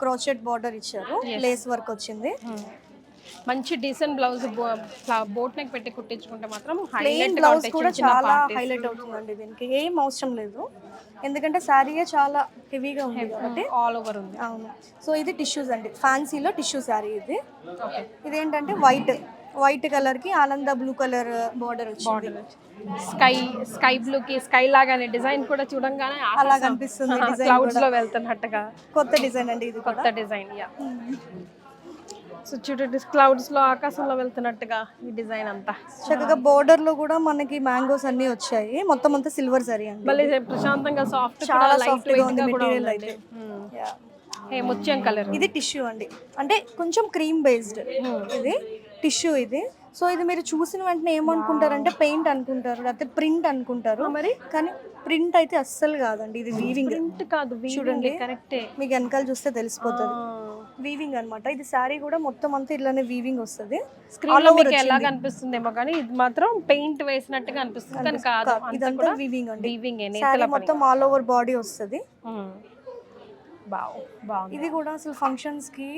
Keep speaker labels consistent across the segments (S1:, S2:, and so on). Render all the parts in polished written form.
S1: Crochet border ఇచ్చారు, lace work వచ్చింది.
S2: మంచి డీసెంట్ బ్లౌజ్ బోట్ నెక్ పెట్టి కుట్టించుకుంటే మాత్రం
S1: ప్లెయిన్ బ్లౌజ్ కూడా చాలా హైలైట్ అవుతుందండి. దీనికి ఏం అవసరం లేదు, ఎందుకంటే శారీయే చాలా హెవీగా ఉంది కాబట్టి.
S2: ఆల్ ఓవర్ ఉంది.
S1: అవును. సో ఇది టిష్యూస్ అండి, ఫ్యాన్సీలో టిష్యూ శారీ ఇది.
S2: ఓకే.
S1: ఇదేంటంటే వైట్ కలర్ కి ఆనంద బ్లూ కలర్ బార్డర్ వచ్చింది.
S2: స్కై బ్లూ కి స్కై లాగానే డిజైన్ కూడా చూడంగానే
S1: అలా కనిపిస్తుంది.
S2: క్లౌడ్స్ లో వెళ్తున్నట్టుగా
S1: కొత్త డిజైన్ అండి ఇది,
S2: కొత్త డిజైన్. యా. సో చూడండి, క్లౌడ్స్ లో ఆకాశంలో వెళ్తున్నట్టుగా ఈ డిజైన్ అంతా.
S1: చక్కగా బోర్డర్ లో కూడా మనకి మ్యాంగోస్ అన్ని వచ్చాయి. మొత్తం అంతా సిల్వర్ సారీ అండి.
S2: మళ్ళీ ప్రశాంతంగా సాఫ్ట్,
S1: చాలా సాఫ్ట్ గా ఉంది మెటీరియల్ అయితే.
S2: ముత్యం కలర్.
S1: ఇది టిష్యూ అండి, అంటే కొంచెం క్రీమ్ బేస్డ్ ఇది టిష్యూ ఇది. సో ఇది మీరు చూసిన వెంటనే ఏమనుకుంటారంటే పెయింట్ అనుకుంటారు, లేకపోతే ప్రింట్ అనుకుంటారు.
S2: మరి
S1: కానీ ప్రింట్ అయితే అస్సలు కాదండి, ఇది వీవింగ్.
S2: ప్రింట్ కాదు,
S1: చూడండి
S2: కరెక్టే.
S1: మీకు వెనకాల చూస్తే తెలిసిపోతుంది, వీవింగ్ అన్నమాట. ఇది శారీ కూడా మొత్తం అంతా ఇట్లానే వీవింగ్ వస్తుంది.
S2: స్క్రీన్ లో మీకు ఎలా కనిపిస్తుందేమో కానీ ఇది మాత్రం పెయింట్ వేసినట్టుగా అనిపిస్తుంది, కానీ కాదు,
S1: ఇదంతా వీవింగ్ అండి.
S2: వీవింగ్
S1: శారీ మొత్తం ఆల్ ఓవర్ బాడీ వస్తుంది.
S2: బాగుంది.
S1: ఇది కూడా అసలు ఫంక్షన్స్ కి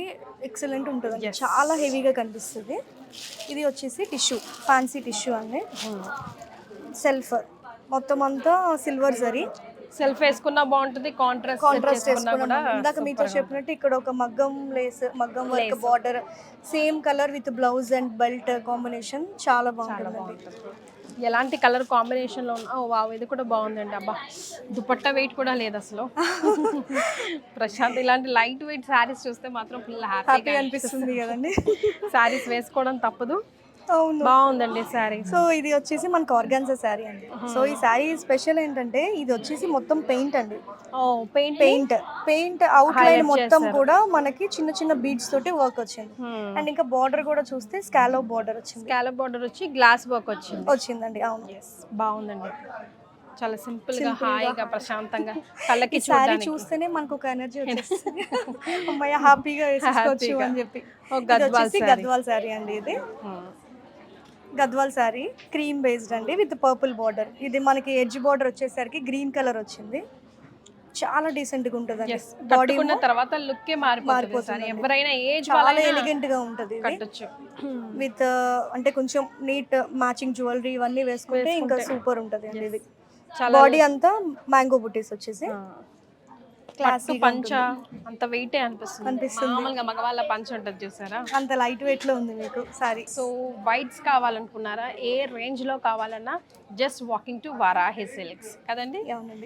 S1: ఎక్సలెంట్ ఉంటుంది, చాలా హెవీగా కనిపిస్తుంది. ఇది వచ్చేసి టిష్యూ, ఫ్యాన్సీ టిష్యూ అండి. సెల్ఫ్ మొత్తం అంతా సిల్వర్ జరీ.
S2: సెల్ఫ్ వేసుకున్నా బాగుంటుంది, కాంట్రాస్ట్ వేసుకున్నా.
S1: ఇందాక మీతో చెప్పినట్టు ఇక్కడ ఒక మగ్గం work border, same colour with blouse and belt combination చాలా బాగుంటుంది.
S2: ఎలాంటి కలర్ కాంబినేషన్ లో ఉన్నా వావ్, ఇది కూడా బాగుందండి. అబ్బా, దుపట్టా వెయిట్ కూడా లేదు అసలు. ప్రశాంత్, ఇలాంటి లైట్ వెయిట్ శారీస్ చూస్తే మాత్రం ఫుల్ హ్యాపీగా
S1: అనిపిస్తుంది కదండి.
S2: శారీస్ వేసుకోవడం తప్పదు.
S1: అవును,
S2: బాగుందండి శారీ.
S1: సో ఇది వచ్చేసి మనకు ఆర్గాన్జా శారీ అండి. సో ఈ శారీ స్పెషల్ ఏంటంటే ఇది వచ్చేసి మొత్తం పెయింట్ అండి. పెయింట్ అవుట్ లైన్ మొత్తం కూడా మనకి చిన్న చిన్న బీడ్స్ తోటి వర్క్ వచ్చింది. అండ్ ఇంకా బార్డర్ కూడా చూస్తే స్కాలోప్ బార్డర్ వచ్చింది.
S2: స్కాలోప్ బార్డర్ వచ్చి గ్లాస్ వర్క్
S1: వచ్చిందండి. అవును,
S2: బాగుందండి. చాలా సింపుల్ గా, హాయిగా, ప్రశాంతంగా కళ్ళకి
S1: శారీ చూస్తేనే మనకు ఒక ఎనర్జీ వచ్చేస్తుంది. అమ్మాయి హ్యాపీగా వేసుకోవచ్చు అని చెప్పి. గద్వాల్ శారీ అండి ఇది. గద్వాల్ శారీ క్రీమ్ బేస్డ్ అండి విత్ పర్పుల్ బార్డర్. ఇది మనకి ఎడ్జ్ బార్డర్ వచ్చేసరికి గ్రీన్ కలర్ వచ్చింది. చాలా డీసెంట్ గా ఉంటుంది.
S2: బాడీ ఉన్న తర్వాత లుక్ మారిపోతుంది. ఎవరైనా ఏజ్
S1: చాలా ఎలిగెంట్ గా ఉంటుంది విత్ అంటే కొంచెం నీట్ మ్యాచింగ్ జ్యువెలరీ ఇవన్నీ వేసుకుంటే ఇంకా సూపర్ ఉంటుంది అండి. ఇది బాడీ అంతా మ్యాంగో బుటీస్ వచ్చేసి
S2: పంచ అంత వెయిట్ అనిపిస్తుంది. మామూలుగా మగవాళ్ళ పంచ ఉంటుంది చూసారా,
S1: అంత లైట్ వెయిట్ లో ఉంది మీకు సారీ.
S2: సో వైట్స్ కావాలనుకున్నారా, ఏ రేంజ్ లో కావాలన్నా just walking to Varahi silks కదండి.
S1: అవునండి.